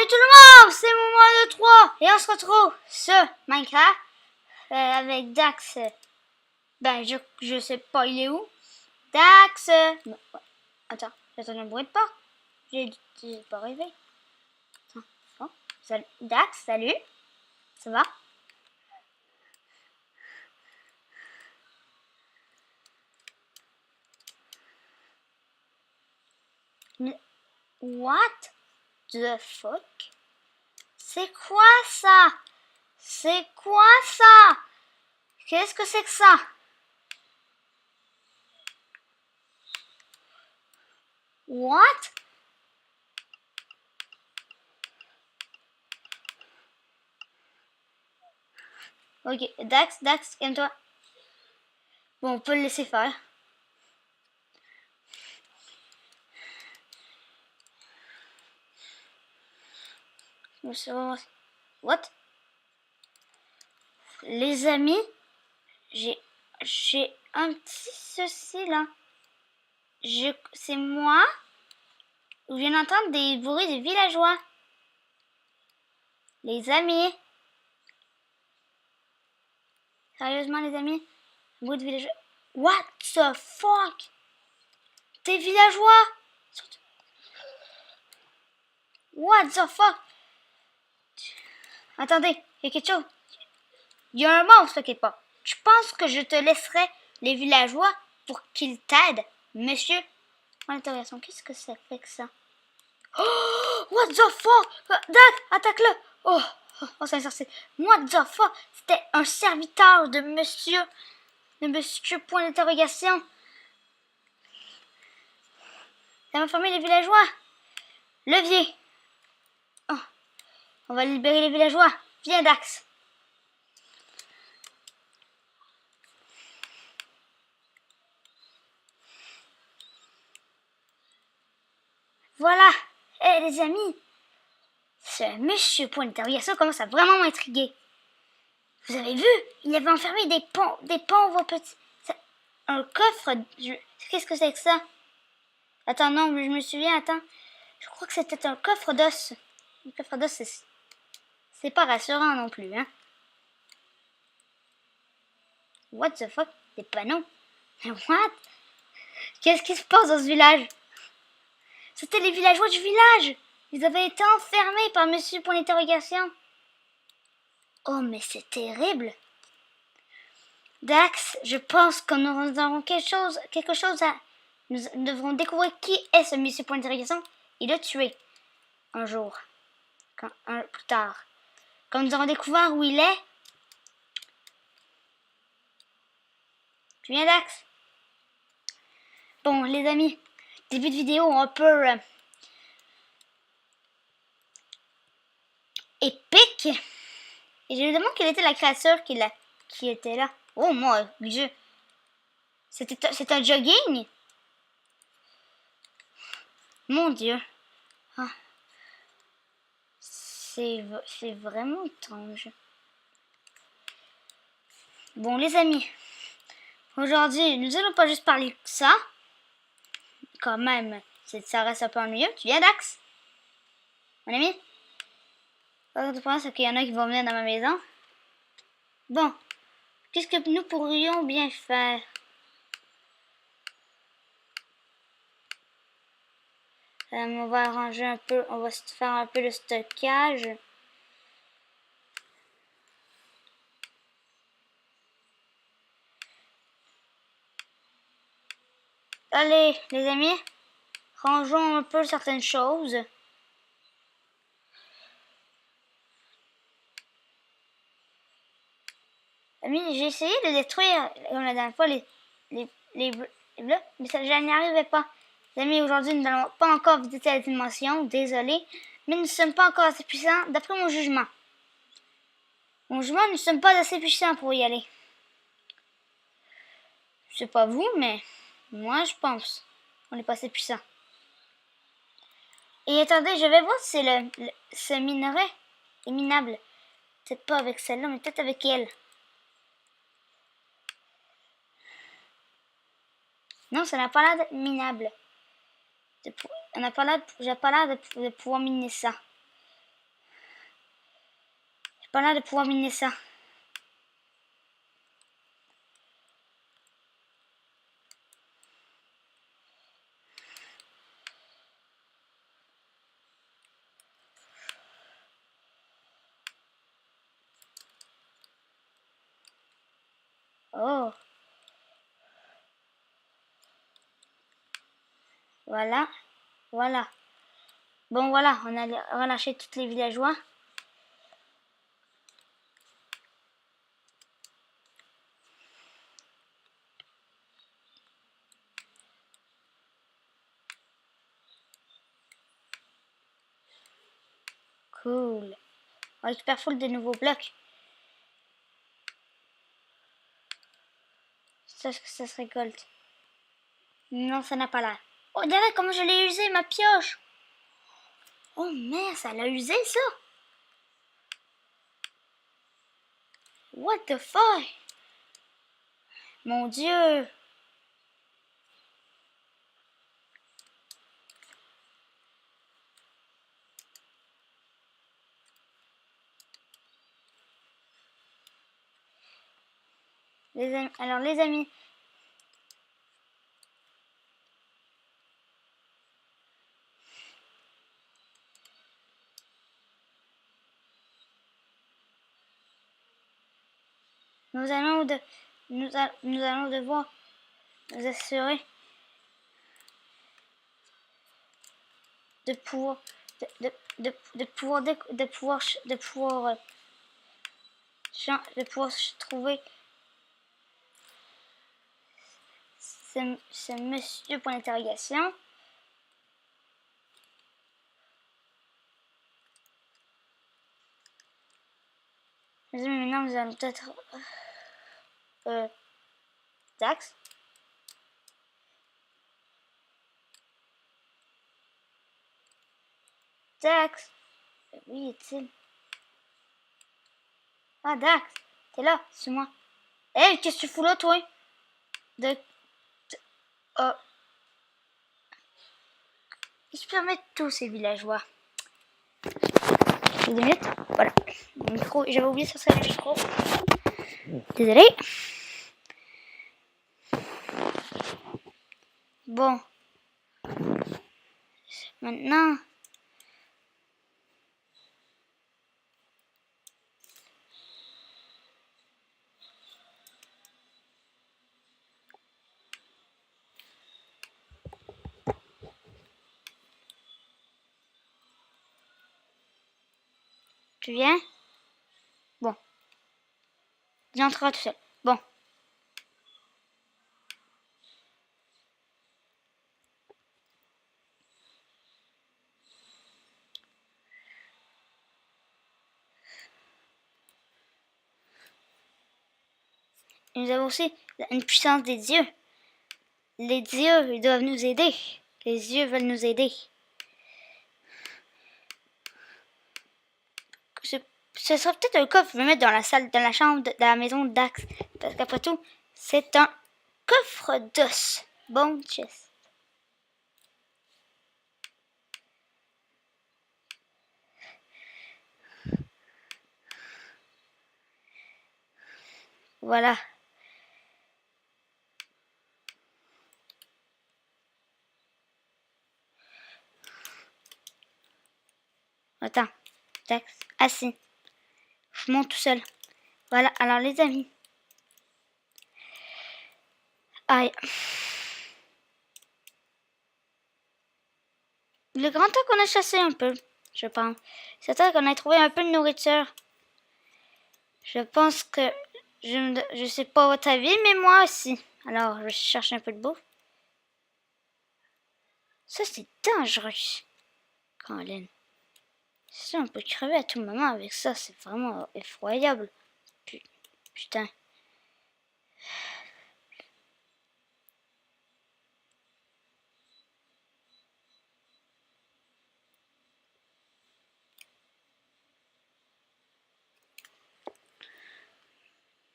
Salut tout le monde, c'est Momo de 3 et on se retrouve sur Minecraft avec Dax. Ben je sais pas il est où. Dax. Non, ouais. Attends, j'entends un bruit de porte. J'ai pas rêvé. Attends, bon. Salut. Dax, salut. Ça va? What the fuck? C'est quoi ça? C'est quoi ça? Qu'est-ce que c'est que ça? What? Ok, Dax, calme-toi. Bon, on peut le laisser faire. What? Les amis, j'ai un petit souci là. C'est moi. Je viens d'entendre des bruits des villageois. Les amis. Sérieusement les amis, bruit de villageois. What the fuck? Des villageois? What the fuck? Attendez, il y a quelque chose. Il y a un monstre quelque part. Je pense que je te laisserai les villageois pour qu'ils t'aident, monsieur. En interrogation, qu'est-ce que ça fait que ça? Oh, what the fuck? Dax, attaque-le! Oh, c'est un sorcier. What the fuck? C'était un serviteur de monsieur point d'interrogation. Ça m'a formé les villageois. Levier. Oh, on va libérer les villageois. Viens, Dax. Voilà. Les amis, ce monsieur point d'interrogation commence à vraiment m'intriguer. Vous avez vu? Il avait enfermé des pauvres petits... Un coffre... Qu'est-ce que c'est que ça? Attends, non, je me souviens, attends. Je crois que c'était un coffre d'os. Un coffre d'os, c'est pas rassurant non plus, hein. What the fuck? Des panneaux? What? Qu'est-ce qui se passe dans ce village? C'était les villageois du village. Ils avaient été enfermés par monsieur pour l'interrogation. Oh, mais c'est terrible. Dax, je pense que nous avons quelque chose à... Nous devrons découvrir qui est ce monsieur pour l'interrogation et le tuer un jour. Plus tard. Quand nous aurons découvert où il est... Tu viens, Dax? Bon, les amis, début de vidéo un peu épique. Et je me demande quelle était la créature qui était là. Oh mon Dieu. C'est un jogging? Mon Dieu. Ah. C'est vraiment étrange. Bon, les amis. Aujourd'hui, nous allons pas juste parler de ça. Quand même, ça reste un peu ennuyeux. Tu viens, Dax? Mon ami? Tu penses qu'il y en a qui vont venir dans ma maison? Bon. Qu'est-ce que nous pourrions bien faire? On va arranger un peu, on va se faire un peu de stockage. Allez, les amis, rangeons un peu certaines choses. Amis, j'ai essayé de détruire, comme la dernière fois, les bleus, mais ça, je n'y arrivais pas. Les amis, aujourd'hui, nous n'allons pas encore visiter la dimension, désolé, mais nous ne sommes pas encore assez puissants, d'après mon jugement. Mon jugement, nous ne sommes pas assez puissants pour y aller. Je sais pas vous, mais moi, je pense qu'on n'est pas assez puissant. Et attendez, je vais voir si ce minerai est minable. Peut-être pas avec celle-là, mais peut-être avec elle. Non, ça n'a pas l'air d'être minable. J'ai pas l'air de pouvoir miner ça. pas l'air de pouvoir miner ça. Oh. Voilà. Voilà. Bon, voilà, on a relâché tous les villageois. Cool. On récupère full de nouveaux blocs. Ça se récolte. Non, ça n'a pas l'air. Oh, regardez comment je l'ai usé, ma pioche. Oh merde, ça l'a usé, ça. What the fuck? Mon Dieu. Alors, les amis. Nous allons devoir nous assurer de pouvoir trouver ce monsieur pour l'interrogation. Maintenant, nous allons peut-être Dax. Dax. Oui, est-il? Ah, Dax, t'es là, c'est moi. Hé, qu'est-ce que tu fous là, toi? Il se permet tous ces villageois. 2 minutes. Voilà. Mon micro, j'avais oublié sur ça le micro. Désolé. Bon. Maintenant. Tu viens? Bon. Il entrera tout seul. Bon. Nous avons aussi une puissance des dieux. Les dieux, ils doivent nous aider. Les dieux veulent nous aider. Ce sera peut-être un coffre que je vais mettre dans la salle, dans la chambre de la maison d'Axe. Parce qu'après tout, c'est un coffre d'os. Bon chest. Voilà. Attends. Dax. Assis. Je monte tout seul. Voilà. Alors les amis. Aïe. Il est grand temps qu'on a chassé un peu, je pense. C'est temps qu'on a trouvé un peu de nourriture. Je pense que... Je sais pas votre avis, mais moi aussi. Alors, je cherche un peu de bouffe. Ça, c'est dangereux, Colin. Ça, on peut crever à tout moment avec ça. C'est vraiment effroyable. Putain.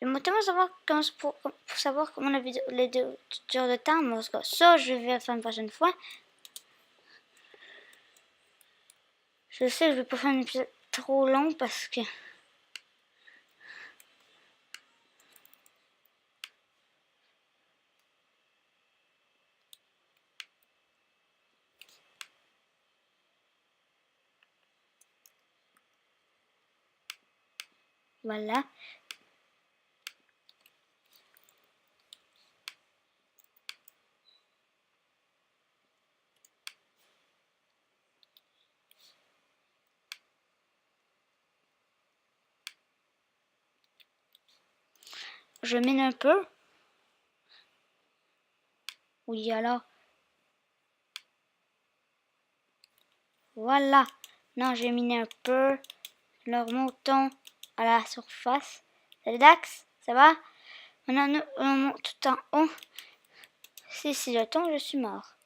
J'aimerais tellement savoir pour savoir comment la vidéo, les 2 heures de temps. Mais ça, je vais faire une prochaine fois. Je sais que je vais pas faire un épisode trop long parce que Voilà. Je mine un peu. Oui, alors. Voilà. Non, j'ai miné un peu. Nous remontons à la surface. Salut Dax, ça va? Maintenant, on monte tout en haut. Si je tombe, je suis mort.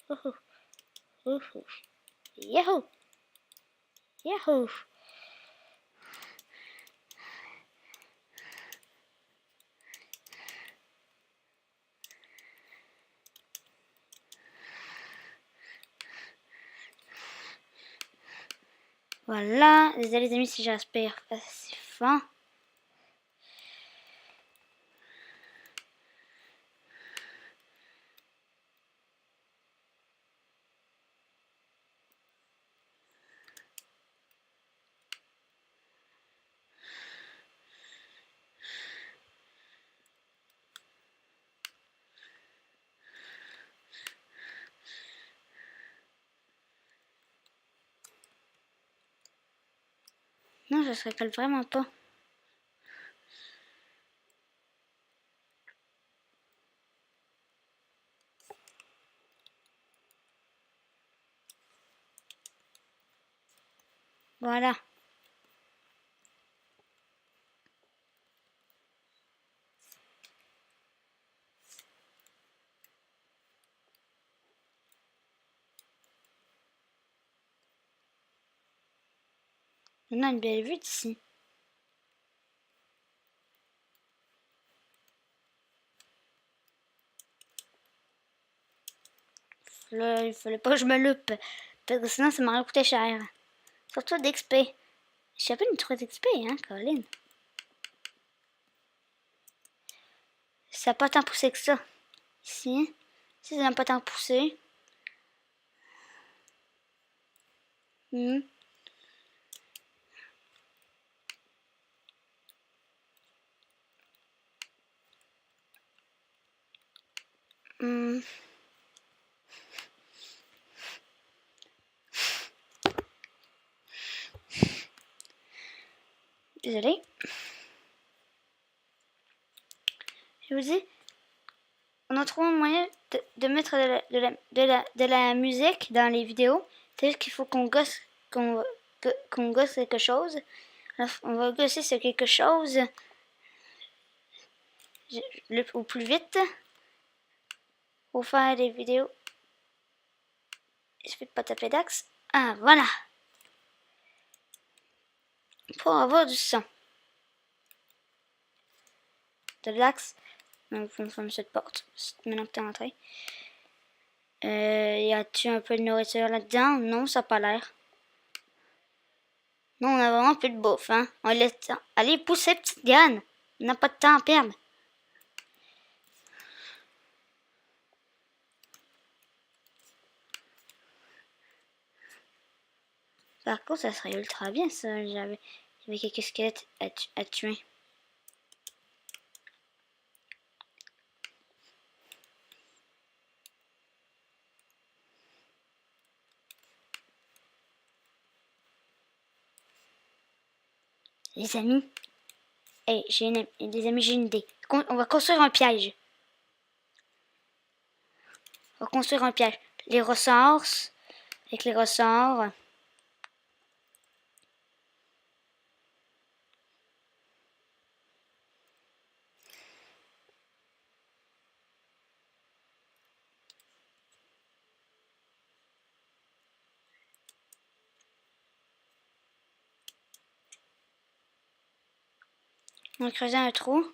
Ouhou. Ouhou. Yahoo! Yahoo! Voilà, désolé les amis si j'aspire assez fort. Non, je se récolte vraiment pas. Voilà. On a une belle vue d'ici. Là, il fallait pas que je me loupe. Parce que sinon, ça m'aurait coûté cher. Surtout d'XP. J'ai pas une trop d'XP, hein, Colin. Ça n'a pas tant poussé que ça. Ici. Si ça n'a pas tant poussé. Hmm. Hmm. Désolé. Je vous dis, on a trouvé un moyen de mettre de la musique dans les vidéos. C'est juste qu'il faut qu'on gosse, qu'on gosse quelque chose. Alors, on va gosser sur quelque chose au plus vite pour faire des vidéos. Je vais pas taper d'axe. Ah, voilà. Pour avoir du son. De l'axe. Donc, on ferme cette porte. Maintenant que t'es entré. Y a-tu un peu de nourriture là-dedans? Non, ça n'a pas l'air. Non, on a vraiment plus de bouffe, hein. On laisse... Allez, poussez, petite graine. On n'a pas de temps à perdre. Par contre, ça serait ultra bien, ça. J'avais quelques squelettes à tuer. Les amis. Hey, les amis, j'ai une idée. On va construire un piège. On va construire un piège. Les ressorts. Avec les ressorts. On va creuser un trou.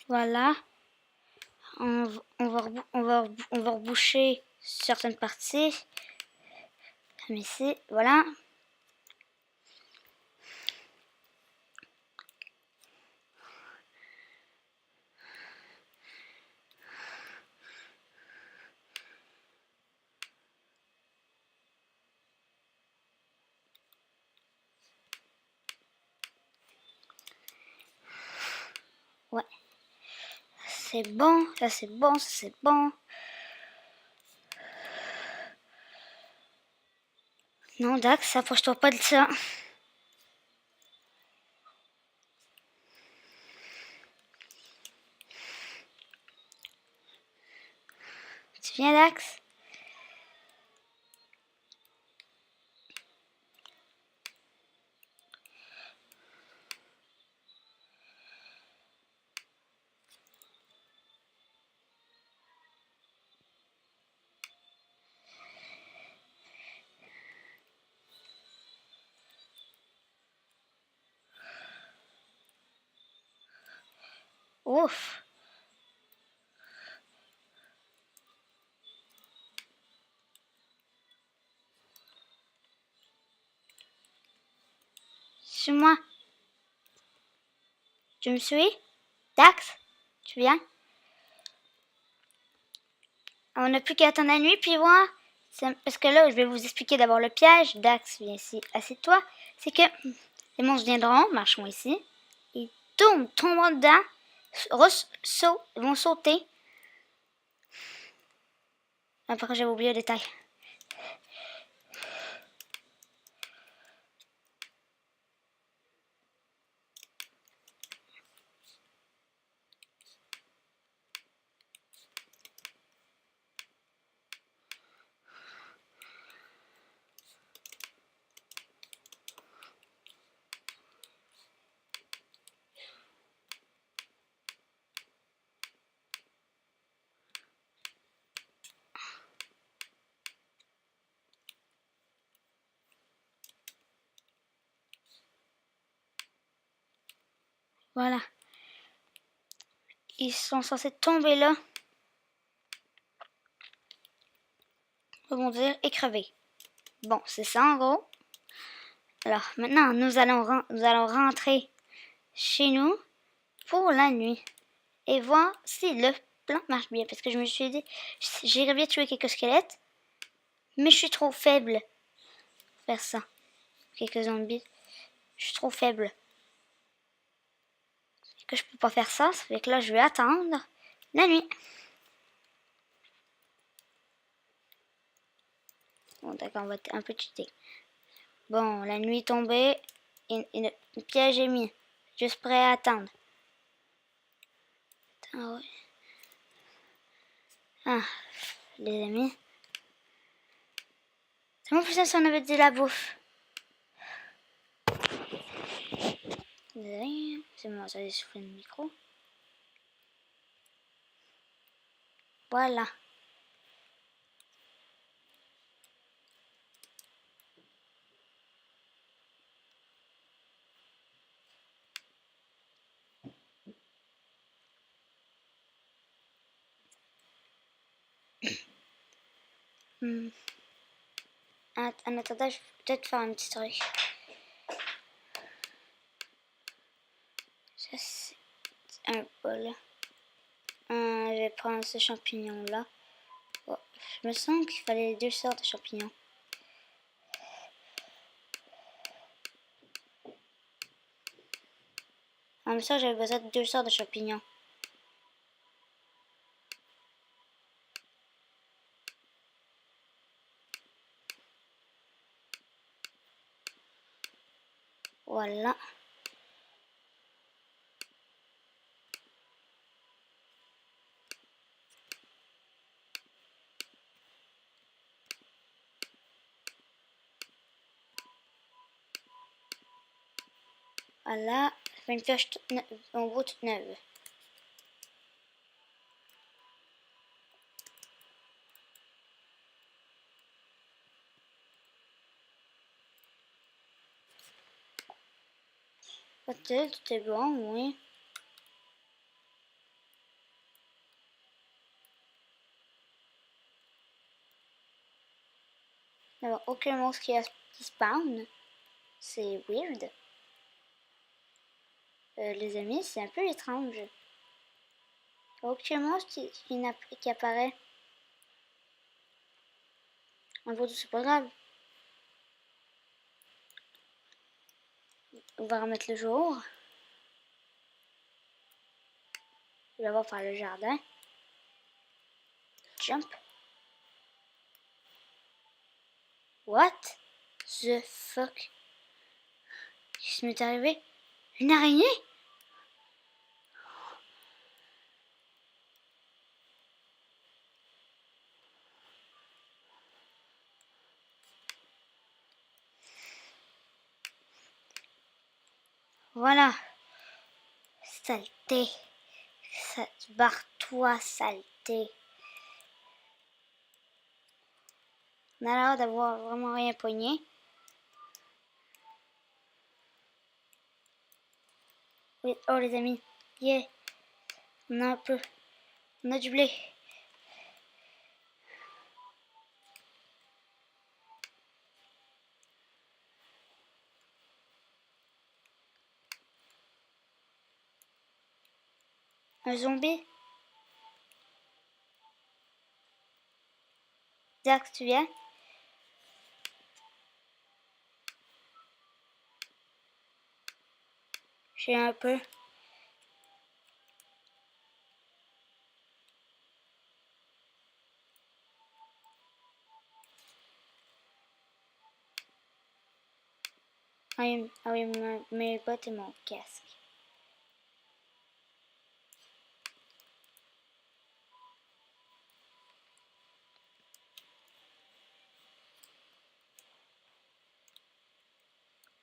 Voilà. On va reboucher certaines parties. Comme ici, voilà. Ouais. C'est bon, ça c'est bon, ça c'est bon. Non, Dax, approche-toi pas de ça. Tu viens, Dax? Ouf. Suis-moi. Tu me suis? Dax? Tu viens? On n'a plus qu'à attendre la nuit, puis voir. Parce que là, je vais vous expliquer d'abord le piège. Dax, viens ici, assieds-toi. C'est que les monstres viendront, marcheront ici. Ils tomberont dedans, vont sauter. Après, j'avais oublié le détail. Voilà. Ils sont censés tomber là, rebondir et crever. Bon, c'est ça en gros. Alors, maintenant, nous allons rentrer chez nous pour la nuit et voir si le plan marche bien. Parce que je me suis dit, j'irais bien tuer quelques squelettes, mais je suis trop faible pour faire ça. Quelques zombies, je suis trop faible. Et que je peux pas faire ça, ça fait que là, je vais attendre la nuit. Bon, d'accord, on va un peu cheater. Bon, la nuit est tombée et le piège est mis. Juste prêt à attendre. Ah ouais. Ah, les amis. C'est mon plus si on avait dit la bouffe. Désolé, c'est moi, ça a soufflé le micro. Voilà. En attendant, je vais peut-être faire un petit truc. Ça, c'est un bol. Je vais prendre ce champignon-là. Oh, je me sens qu'il fallait 2 sortes de champignons. En même temps, j'avais besoin de 2 sortes de champignons. Voilà. Voilà. Ça fait une pioche en bout toute neuve. Peut-être, tout est bon, oui. aucun monstre qui spawn. C'est weird. Les amis, c'est un peu étrange. Aucun monstre qui apparaît. En gros, c'est pas grave. On va remettre le jour. Je vais voir par le jardin. Jump. What the fuck? Qu'est-ce qui m'est arrivé? Une araignée? Voilà. Saleté. Barre-toi, saleté. On a l'air d'avoir vraiment rien pogné. Oui. Oh les amis. Yeah. On a un peu. On a du blé. Un zombie. Dax, tu viens? J'ai un peu. Ah oui, mes bottes et mon casque.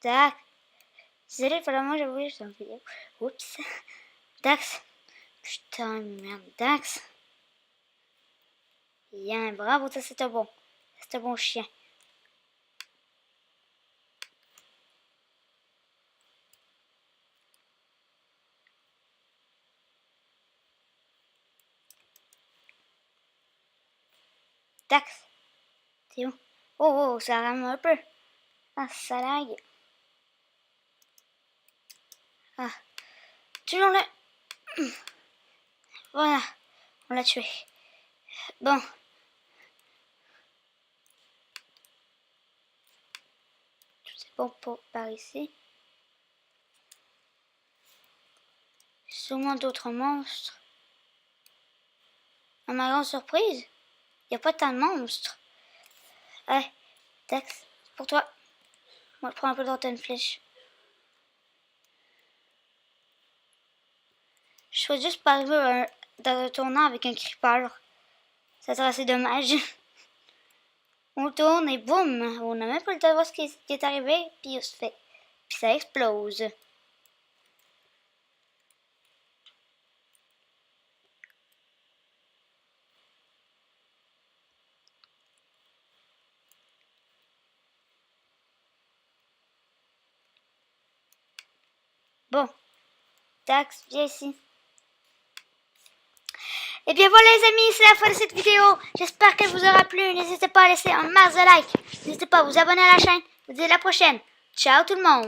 Dax. Désolé, vraiment, j'ai oublié, j'étais en vidéo. Oups. Dax. Putain, merde. Dax. Bien, bravo, ça c'était bon. C'était bon chien. Dax. T'es où? Oh, ça rame un peu. Ah, ça lag. Ah. Tuons-le. Voilà. On l'a tué. Bon. Tout est bon par ici. Sûrement d'autres monstres. À ma grande surprise, il n'y a pas tant de monstres. Allez, Dax, pour toi. Moi, je prends un peu d'antenne flèche. Je souhaite juste pas arriver dans un tournant avec un creeper. Ça serait assez dommage. On tourne et boum! On n'a même pas le temps de voir ce qui est arrivé, puis on se fait. Puis ça explose. Bon. Dax, viens ici. Et bien voilà les amis, c'est la fin de cette vidéo. J'espère qu'elle vous aura plu. N'hésitez pas à laisser un max de like. N'hésitez pas à vous abonner à la chaîne. Je vous dis à la prochaine. Ciao tout le monde.